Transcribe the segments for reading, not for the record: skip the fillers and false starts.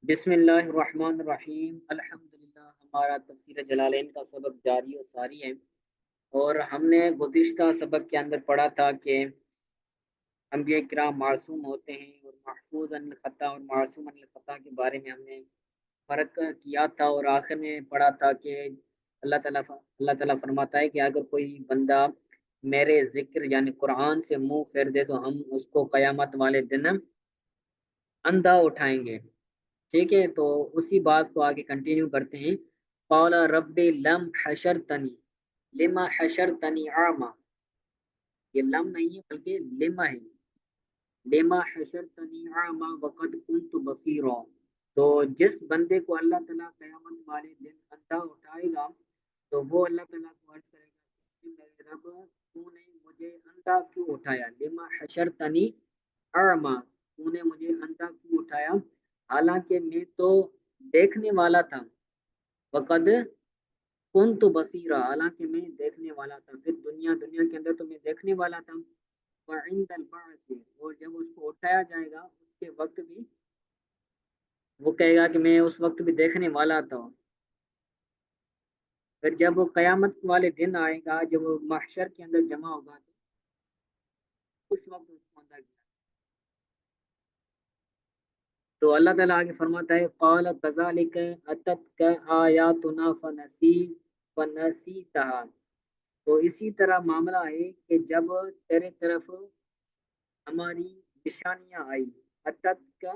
بسم اللہ الرحمن الرحیم الحمدللہ۔ ہمارا تفسیر جلالین کا سبق جاری و ساری ہے، اور ہم نے گزشتہ سبق کے اندر پڑھا تھا کہ انبیاء کرام معصوم ہوتے ہیں اور محفوظ عن الخطا اور معصوم عن الخطا کے بارے میں ہم نے فرق کیا تھا، اور آخر میں پڑھا تھا کہ اللہ تعالیٰ فرماتا ہے کہ اگر کوئی بندہ میرے ذکر یعنی قرآن سے منہ پھیر دے تو ہم اس کو قیامت والے دن اندھا اٹھائیں گے۔ ٹھیک ہے، تو اسی بات کو آگے کنٹینیو کرتے ہیں۔ قال رب لم حشرتنی لما حشرتنی اعما، یہ لم نہیں ہے بلکہ لما ہے، لما حشرتنی اعما وقد كنت بصیرا۔ تو جس بندے کو اللہ تعالیٰ قیامت والے دن اندھا اٹھائے گا تو وہ اللہ تعالیٰ کو عرض کرے گا کہ میرے رب تو نے مجھے اندھا کیوں اٹھایا، لما حشرتنی اعما، تو نے مجھے اندھا کیوں اٹھایا حالانکہ میں تو دیکھنے والا تھا، وقد کنت بصیرا، حالانکہ میں دیکھنے والا تھا، پھر دنیا کے اندر تو میں دیکھنے والا تھا، وعند البعث، اور جب اس کو اٹھایا جائے گا اس کے وقت بھی وہ کہے گا کہ میں اس وقت بھی دیکھنے والا تھا۔ پھر جب وہ قیامت والے دن آئے گا، جب وہ محشر کے اندر جمع ہوگا تو اس وقت اس کو اندر کیا۔ تو اللہ تعالیٰ آگے فرماتا ہے قال کذالک اتتک آیاتنا فنسیتها، تو اسی طرح معاملہ ہے کہ جب تیرے طرف ہماری نشانیاں آئی، اتت کا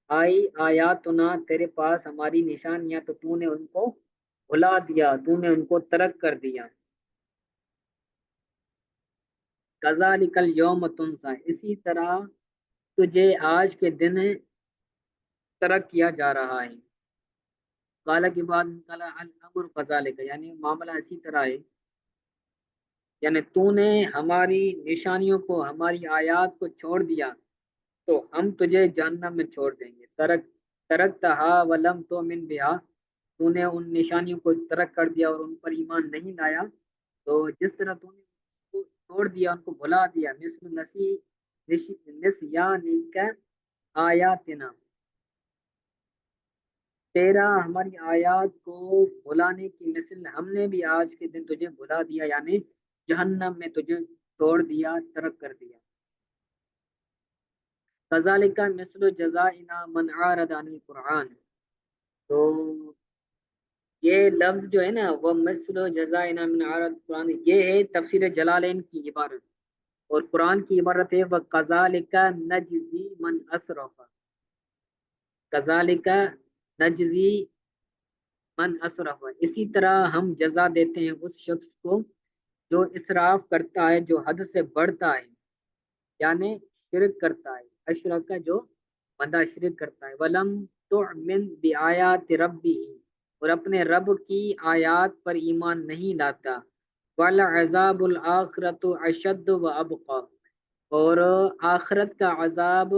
آئی آیاتنا، تیرے پاس ہماری نشانیاں تو تو نے ان کو بھلا دیا، تو نے ان کو ترک کر دیا۔ کذالک الیوم تنسا، اسی طرح تجھے آج کے دن ترک کیا جا رہا ہے۔ قال کے بعد نکلا الامر کذالک، یعنی معاملہ اسی طرح ہے، یعنی تو نے ہماری نشانیوں کو ہماری آیات کو چھوڑ دیا تو ہم تجھے جہنم میں چھوڑ دیں گے۔ ترکتہا ولم تؤمن بہا، تو نے ان نشانیوں کو ترک کر دیا اور ان پر ایمان نہیں لایا، تو جس طرح تو نے ان کو چھوڑ دیا، ان کو بھلا دیا، مثل نسیانک آیاتنا، تیرا ہماری آیات کو بھلانے کی مثل ہم نے بھی آج کے دن تجھے بھلا دیا، یعنی جہنم میں تجھے چھوڑ دیا، ترک کر دیا۔ کذالک مثل جزائنا من عارض عن القرآن، تو یہ لفظ جو ہے نا وہ مثل جزائنا من عارض القرآن، یہ ہے تفسیر جلالین کی عبارت، اور قرآن کی عبارت ہے وَكَذَلِكَ نَجْزِي مَنْ أَسْرَفَ، کذالک نجزی من اسرف، اسی طرح ہم جزا دیتے ہیں اس شخص کو جو اسراف کرتا ہے، جو حد سے بڑھتا ہے، یعنی شرک کرتا ہے، اشرک کا جو بندہ شرک کرتا ہے، ولم تؤمن بآیات ربی، اور اپنے رب کی آیات پر ایمان نہیں لاتا، ولعذاب الآخرۃ اشد وابقی، اور آخرت کا عذاب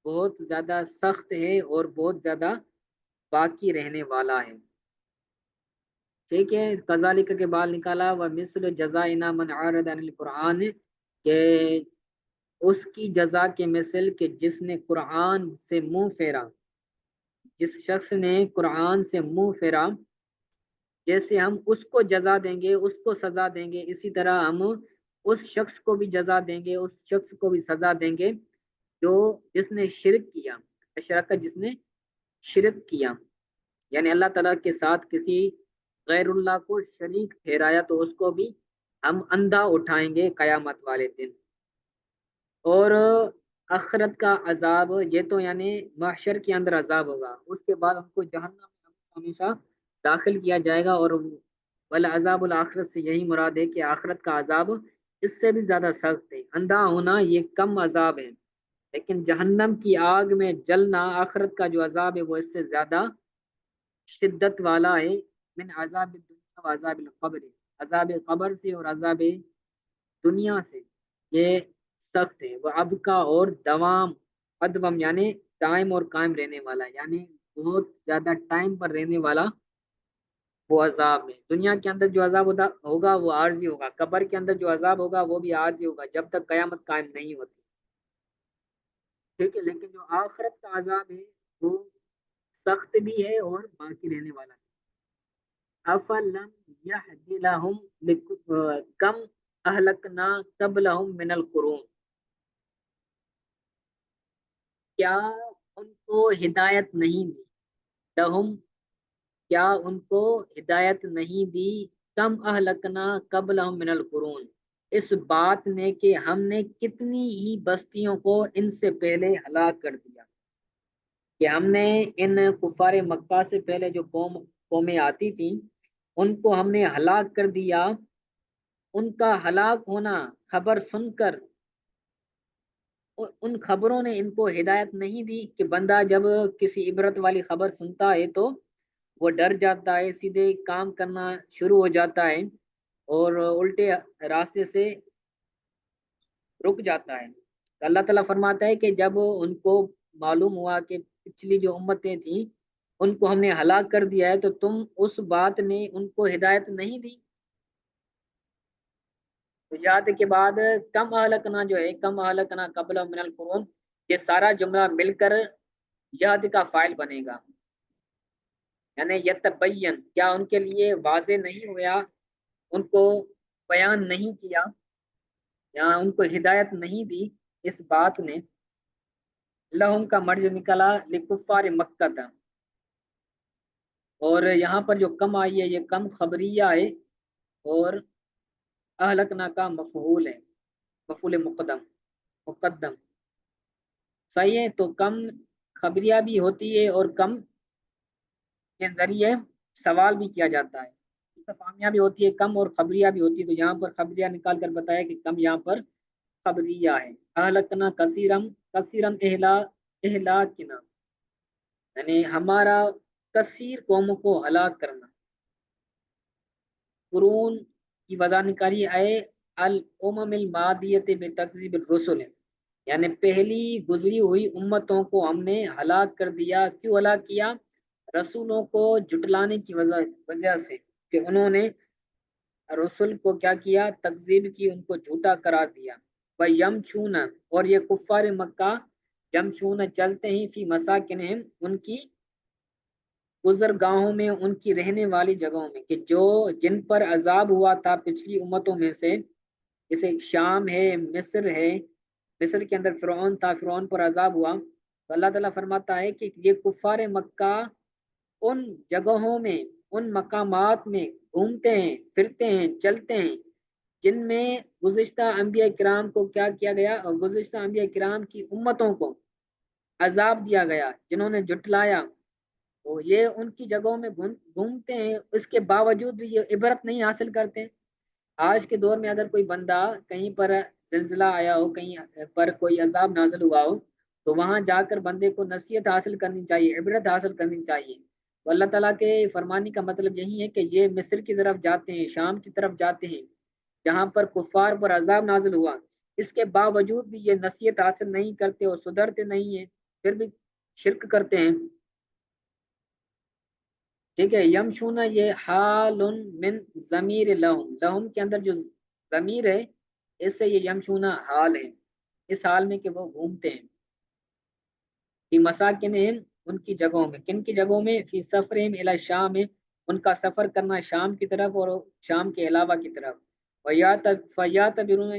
بہت زیادہ سخت ہے اور بہت زیادہ باقی رہنے والا ہے۔ ٹھیک ہے، کذالک کے بعد نکالا و مثل جزائنا من عارض عن القرآن، کہ اس کی جزا کے مثل کہ جس نے قرآن سے منہ پھیرا، جس شخص نے قرآن سے منہ پھیرا، جیسے ہم اس کو جزا دیں گے، اس کو سزا دیں گے، اسی طرح ہم اس شخص کو بھی جزا دیں گے، اس شخص کو بھی سزا دیں گے جو جس نے شرک کیا، اشرک، جس نے شرک کیا، یعنی اللہ تعالیٰ کے ساتھ کسی غیر اللہ کو شریک ٹھہرایا، تو اس کو بھی ہم اندھا اٹھائیں گے قیامت والے دن۔ اور آخرت کا عذاب، یہ تو یعنی محشر کے اندر عذاب ہوگا، اس کے بعد ہم کو جہنم میں ہمیشہ داخل کیا جائے گا، اور والعذاب الآخرت سے یہی مراد ہے کہ آخرت کا عذاب اس سے بھی زیادہ سخت ہے، اندھا ہونا یہ کم عذاب ہے، لیکن جہنم کی آگ میں جلنا، آخرت کا جو عذاب ہے وہ اس سے زیادہ شدت والا ہے، من عذاب الدنیا و عذاب القبر، عذاب قبر سے اور عذاب دنیا سے یہ سخت ہے، وہ اب کا اور دوام، ادوم یعنی دائم اور قائم رہنے والا، یعنی بہت زیادہ ٹائم پر رہنے والا وہ عذاب ہے۔ دنیا کے اندر جو عذاب ہوگا وہ عارضی ہوگا، قبر کے اندر جو عذاب ہوگا وہ بھی عارضی ہوگا جب تک قیامت قائم نہیں ہوتی، ٹھیک ہے، لیکن جو آخرت کا عذاب ہے وہ سخت بھی ہے اور باقی رہنے والا ہے۔ افلم یہد لہم کم اہلکنا قبلہم من القرون، کیا ان کو ہدایت نہیں دی، لہم کیا ان کو ہدایت نہیں دی، کم اہلکنا قبلہم من القرون، اس بات نے کہ ہم نے کتنی ہی بستیوں کو ان سے پہلے ہلاک کر دیا، کہ ہم نے ان کفار مکہ سے پہلے جو قومیں آتی تھیں ان کو ہم نے ہلاک کر دیا۔ ان کا ہلاک ہونا خبر سن کر ان خبروں نے ان کو ہدایت نہیں دی کہ بندہ جب کسی عبرت والی خبر سنتا ہے تو وہ ڈر جاتا ہے، سیدھے کام کرنا شروع ہو جاتا ہے اور الٹے راستے سے رک جاتا ہے۔ تو اللہ تعالیٰ فرماتا ہے کہ جب ان کو معلوم ہوا کہ پچھلی جو امتیں تھیں ان کو ہم نے ہلاک کر دیا ہے تو تم اس بات نے ان کو ہدایت نہیں دی۔ تو یاد کے بعد کم اہلکنا جو ہے، کم اہلکنا قبل من القرون، یہ سارا جملہ مل کر یاد کا فائل بنے گا، یعنی یتبین، کیا ان کے لیے واضح نہیں ہوا، ان کو بیان نہیں کیا یا ان کو ہدایت نہیں دی اس بات نے، لہم کا مرج نکلا لکفار مکہ تھا، اور یہاں پر جو کم آئی ہے یہ کم خبریہ ہے اور اہلکنا کا مفعول ہے، مفعول مقدم صحیح ہے۔ تو کم خبریہ بھی ہوتی ہے اور کم کے ذریعے سوال بھی کیا جاتا ہے، استفہامیہ بھی ہوتی ہے کم اور خبریہ بھی ہوتی ہے، تو یہاں پر خبریہ نکال کر بتایا کہ کم یہاں پر خبریہ ہے۔ اہلکنا کثیرم، کثیرن اہلاکنا، یعنی ہمارا کثیر قوموں کو ہلاک کرنا۔ قرون کی وضاح نکاری آئے الامم المادیت بتکذیب الرسل، یعنی پہلی گزری ہوئی امتوں کو ہم نے ہلاک کر دیا، کیوں ہلاک کیا؟ رسولوں کو جھٹلانے کی وجہ سے، کہ انہوں نے رسول کو کیا کیا؟ تکذیب کی، ان کو جھوٹا قرار دیا۔ وَيَمْشُونَ، اور یہ کفار مکہ یمشون چلتے ہیں، فی مساکنہم، ان کی گزرگاہوں میں، ان کی رہنے والی جگہوں میں، کہ جو جن پر عذاب ہوا تھا پچھلی امتوں میں سے، جیسے شام ہے، مصر ہے، مصر کے اندر فرعون تھا، فرعون پر عذاب ہوا، تو اللہ تعالیٰ فرماتا ہے کہ یہ کفار مکہ ان جگہوں میں، ان مقامات میں گھومتے ہیں، پھرتے ہیں، چلتے ہیں جن میں گزشتہ انبیاء کرام کو کیا کیا گیا، اور گزشتہ انبیاء کرام کی امتوں کو عذاب دیا گیا جنہوں نے جھٹلایا، تو یہ ان کی جگہوں میں گھومتے ہیں، اس کے باوجود بھی یہ عبرت نہیں حاصل کرتے۔ آج کے دور میں اگر کوئی بندہ کہیں پر زلزلہ آیا ہو، کہیں پر کوئی عذاب نازل ہوا ہو، تو وہاں جا کر بندے کو نصیحت حاصل کرنی چاہیے، عبرت حاصل کرنی چاہیے۔ تو اللہ تعالیٰ کے فرمانے کا مطلب یہی ہے کہ یہ مصر کی طرف جاتے ہیں، شام کی طرف جاتے ہیں جہاں پر کفار پر عذاب نازل ہوا، اس کے باوجود بھی یہ نصیحت حاصل نہیں کرتے اور سدھرتے نہیں ہیں، پھر بھی شرک کرتے ہیں۔ ٹھیک ہے، یمشونا یہ حال من ضمیر لہم، لہم کے اندر جو ضمیر ہے اس سے یہ یمشونا حال ہے، اس حال میں کہ وہ گھومتے ہیں، فی مساکنہم، ان کی جگہوں میں، کن کی جگہوں میں؟ فی سفرہم الی شام، ان کا سفر کرنا شام کی طرف اور شام کے علاوہ کی طرف، فیاتبرون،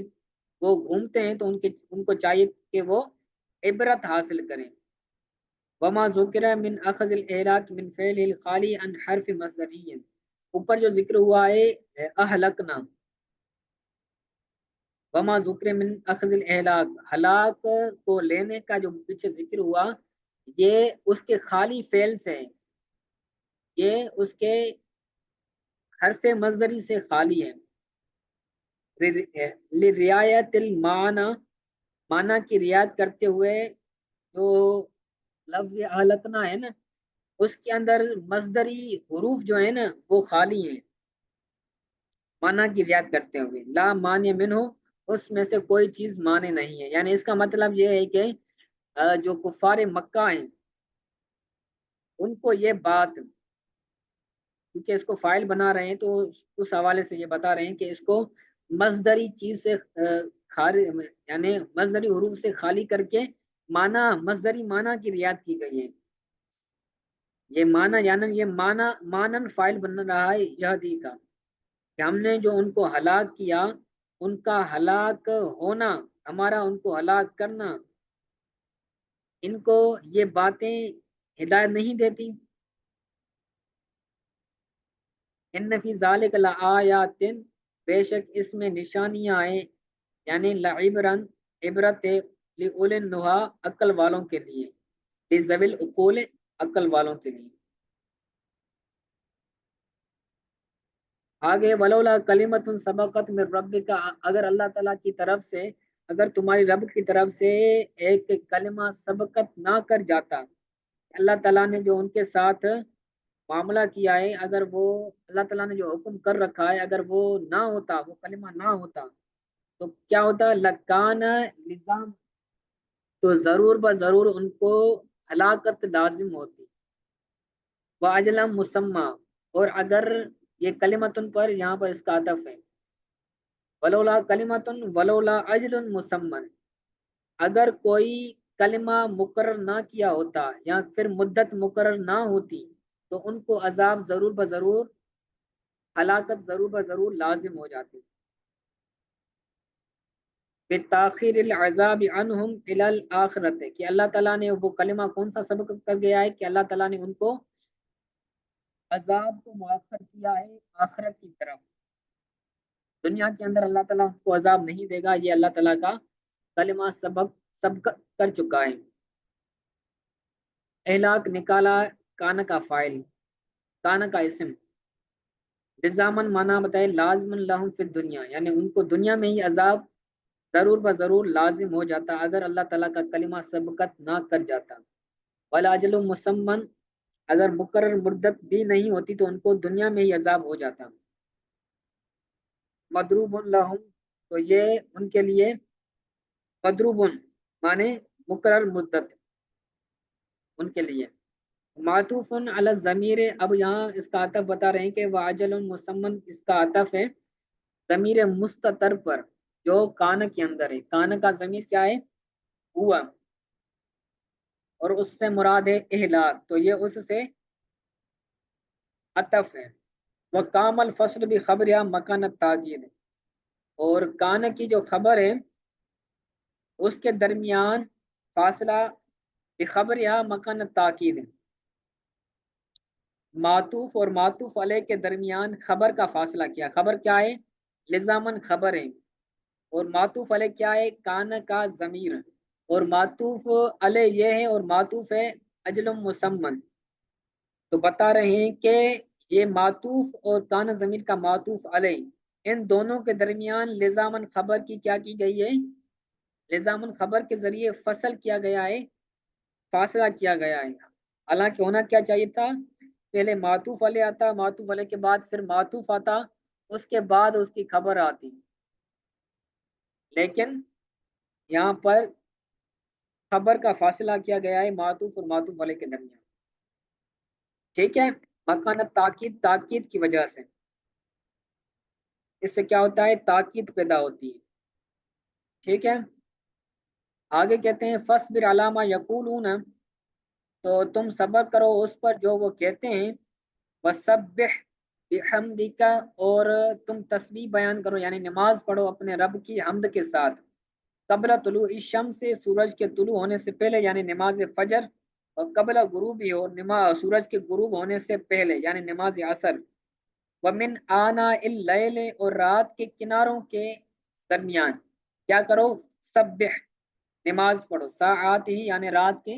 وہ گھومتے ہیں تو ان کو چاہیے کہ وہ عبرت حاصل کریں۔ وما ذکر من اخذ الاہلاک من فعل الخالی عن حرف مصدری، اوپر جو ذکر ہوا ہے اہلکنا، وما ذکر من اخذ الاہلاک، ہلاک کو لینے کا جو پیچھے ذکر ہوا یہ اس کے خالی فعل سے، یہ اس کے حرف مصدری سے خالی ہے، لرعایت المعنی، معنی کی رعایت کرتے ہوئے، جو لفظ اہلکنا ہے نا اس کے اندر مصدری حروف جو ہے نا وہ خالی ہیں، معنی کی رعایت کرتے ہوئے، لا معنی منہ، اس میں سے کوئی چیز معنی نہیں ہے، یعنی اس کا مطلب یہ ہے کہ جو کفار مکہ ہیں ان کو یہ بات، کیونکہ اس کو فائل بنا رہے ہیں تو اس حوالے سے یہ بتا رہے ہیں کہ اس کو مصدری چیز سے یعنی مصدری حروف سے خالی کر کے معنی، مصدری معنی کی رعایت کی گئی ہے۔ یہ معنی یعنی یہ مانن فائل بن رہا ہے یہدی کا، کہ ہم نے جو ان کو ہلاک کیا، ان کا ہلاک ہونا، ہمارا ان کو ہلاک کرنا، ان کو یہ باتیں ہدایت نہیں دیتی؟ ان فی ذالک لآیات، بے شک اس میں نشانیاں ہیں، یعنی لعبرن، عبرت ہے، لأولی النہا، عقل والوں کے لیے، لذوی العقول، عقل والوں کے لیے۔ آگے ولولا کلمت سبقت من ربک، اگر اللہ تعالیٰ کی طرف سے، اگر تمہاری رب کی طرف سے ایک کلمہ سبقت نہ کر جاتا، اللہ تعالیٰ نے جو ان کے ساتھ معاملہ کیا ہے، اگر وہ اللہ تعالیٰ نے جو حکم کر رکھا ہے اگر وہ نہ ہوتا، وہ کلمہ نہ ہوتا، تو کیا ہوتا؟ لکان نظام، تو ضرور ضرور ان کو ہلاکت لازم ہوتی، وہ اجلم مسمہ، اور اگر یہ کلمتن پر یہاں پر اس کا عطف ہے، ولولا کلمتن ولولا اجل مسمن، اگر کوئی کلمہ مقرر نہ کیا ہوتا یا پھر مدت مقرر نہ ہوتی، تو ان کو عذاب ضرور بضرور، ہلاکت ضرور بضرور لازم ہو جاتی، بتاخیر العذاب عنہم الی الاخرت، کہ اللہ تعالیٰ نے وہ کلمہ کون سا سبق کر گیا ہے کہ اللہ تعالیٰ نے ان کو عذاب کو مؤخر کیا ہے آخرت کی طرف، دنیا کے اندر اللہ تعالیٰ کو عذاب نہیں دے گا، یہ اللہ تعالیٰ کا کلمہ سبق کر چکا ہے۔ اہلاک نکالا، کان کا فائل، کان کا اسم، لزامن مانا بتائے لازم لہم فی الدنیا، یعنی ان کو دنیا میں ہی عذاب ضرور بضرور لازم ہو جاتا اگر اللہ تعالیٰ کا کلمہ سبقت نہ کر جاتا، ولاجل مسمن، اگر مقرر مدت بھی نہیں ہوتی تو ان کو دنیا میں ہی عذاب ہو جاتا، مضروب لہم، تو یہ ان کے لیے مضروب مانے مقرر مدت ان کے لیے، معطوف علی الضمیر، اب یہاں اس کا عطف بتا رہے ہیں کہ واجل مسمن، اس کا عطف ہے ضمیر مستتر پر جو کان کے اندر ہے، کان کا ضمیر کیا ہے؟ ہوا، اور اس سے مراد ہے اہلاک، تو یہ اس سے عطف ہے، وہ کام الفصل بھی خبر یا مکان تاکید، اور کان کی جو خبر ہے اس کے درمیان فاصلہ بخبر یا مکان تاکید، معطوف اور معطوف علیہ کے درمیان خبر کا فاصلہ کیا، خبر کیا ہے؟ لزامن خبر ہے، اور معطوف علیہ کیا ہے؟ کان کا ضمیر، اور معطوف علیہ یہ ہے، اور معطوف ہے اجل مسمن، تو بتا رہے ہیں کہ یہ معطوف اور کان ضمیر کا معطوف علیہ، ان دونوں کے درمیان لزامن خبر کی کیا کی گئی ہے؟ لزامن خبر کے ذریعے فصل کیا گیا ہے، فاصلہ کیا گیا ہے، حالانکہ ہونا کیا چاہیے تھا؟ پہلے معطوف علیہ آتا، معطوف علیہ کے بعد پھر معطوف آتا، اس کے بعد اس کی خبر آتی، لیکن یہاں پر خبر کا فاصلہ کیا گیا ہے معطوف اور معطوف علیہ کے درمیان، ٹھیک ہے، مکان تاکید، تاکید کی وجہ سے، اس سے کیا ہوتا ہے؟ تاکید پیدا ہوتی ہے، ٹھیک ہے۔ آگے کہتے ہیں فصبر علامہ یقولون، تو تم صبر کرو اس پر جو وہ کہتے ہیں، وسبح بحمدک، اور تم تسبیح بیان کرو یعنی نماز پڑھو اپنے رب کی حمد کے ساتھ، قبل طلوع الشمس، سے سورج کے طلوع ہونے سے پہلے یعنی نماز فجر، اور قبل غروب ہی، اور سورج کے غروب ہونے سے پہلے یعنی نماز عصر، ومن آنا اللیل، اور رات کے کناروں کے درمیان کیا کرو؟ سبح، نماز پڑھو، ساعات ہی یعنی رات کے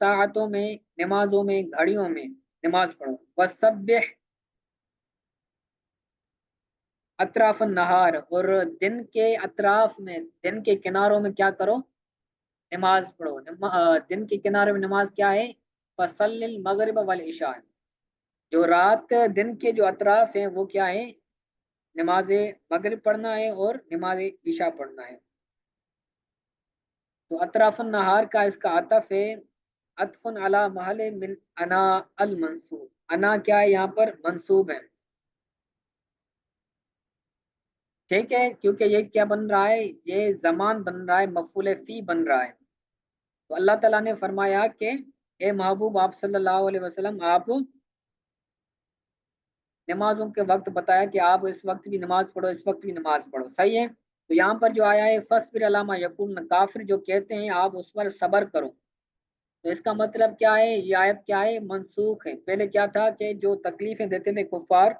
ساعتوں میں، نمازوں میں، گھڑیوں میں نماز پڑھو، وسبح اطراف النہار، اور دن کے اطراف میں، دن کے کناروں میں کیا کرو؟ نماز پڑھو، دن کے کنارے میں نماز کیا ہے؟ فصل المغرب والعشاء، جو رات دن کے جو اطراف ہیں وہ کیا ہے؟ نماز مغرب پڑھنا ہے اور نماز عشاء پڑھنا ہے، تو اطراف النہار کا اس کا عطف ہے عطف علی محل من انا المنصوب، انا کیا ہے یہاں پر؟ منصوب ہے، ٹھیک ہے، کیونکہ یہ کیا بن رہا ہے؟ یہ زمان بن رہا ہے، مفعول فی بن رہا ہے، تو اللہ تعالیٰ نے فرمایا کہ اے محبوب آپ صلی اللہ علیہ وسلم، آپ نمازوں کے وقت بتایا کہ آپ اس وقت بھی نماز پڑھو، اس وقت بھی نماز پڑھو، صحیح ہے؟ تو یہاں پر جو آیا ہے فصبر علی ما یقولون، کافر جو کہتے ہیں آپ اس پر صبر کرو، تو اس کا مطلب کیا ہے؟ یہ آیت کیا ہے؟ منسوخ ہے۔ پہلے کیا تھا کہ جو تکلیفیں دیتے تھے کفار،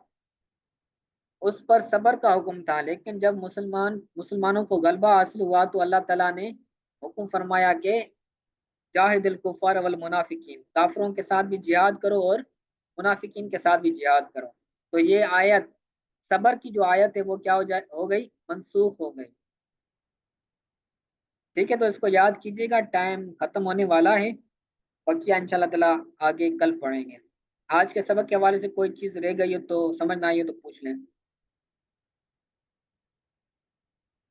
اس پر صبر کا حکم تھا، لیکن جب مسلمانوں کو غلبہ حاصل ہوا تو اللہ تعالیٰ نے حکم فرمایا کہ جاہد الکفار والمنافقین، کافروں کے ساتھ بھی جہاد کرو اور منافقین کے ساتھ بھی جہاد کرو۔ تو یہ آیت، صبر کی جو آیت ہے وہ کیا ہو گئی؟ منسوخ ہو گئی۔ ٹھیک ہے، تو اس کو یاد کیجیے گا، ٹائم ختم ہونے والا ہے، بقیہ ان شاء اللہ تعالیٰ آگے کل پڑھیں گے۔ آج کے سبق کے حوالے سے کوئی چیز رہ گئی ہو تو سمجھ نہ آئی ہو تو پوچھ لیں۔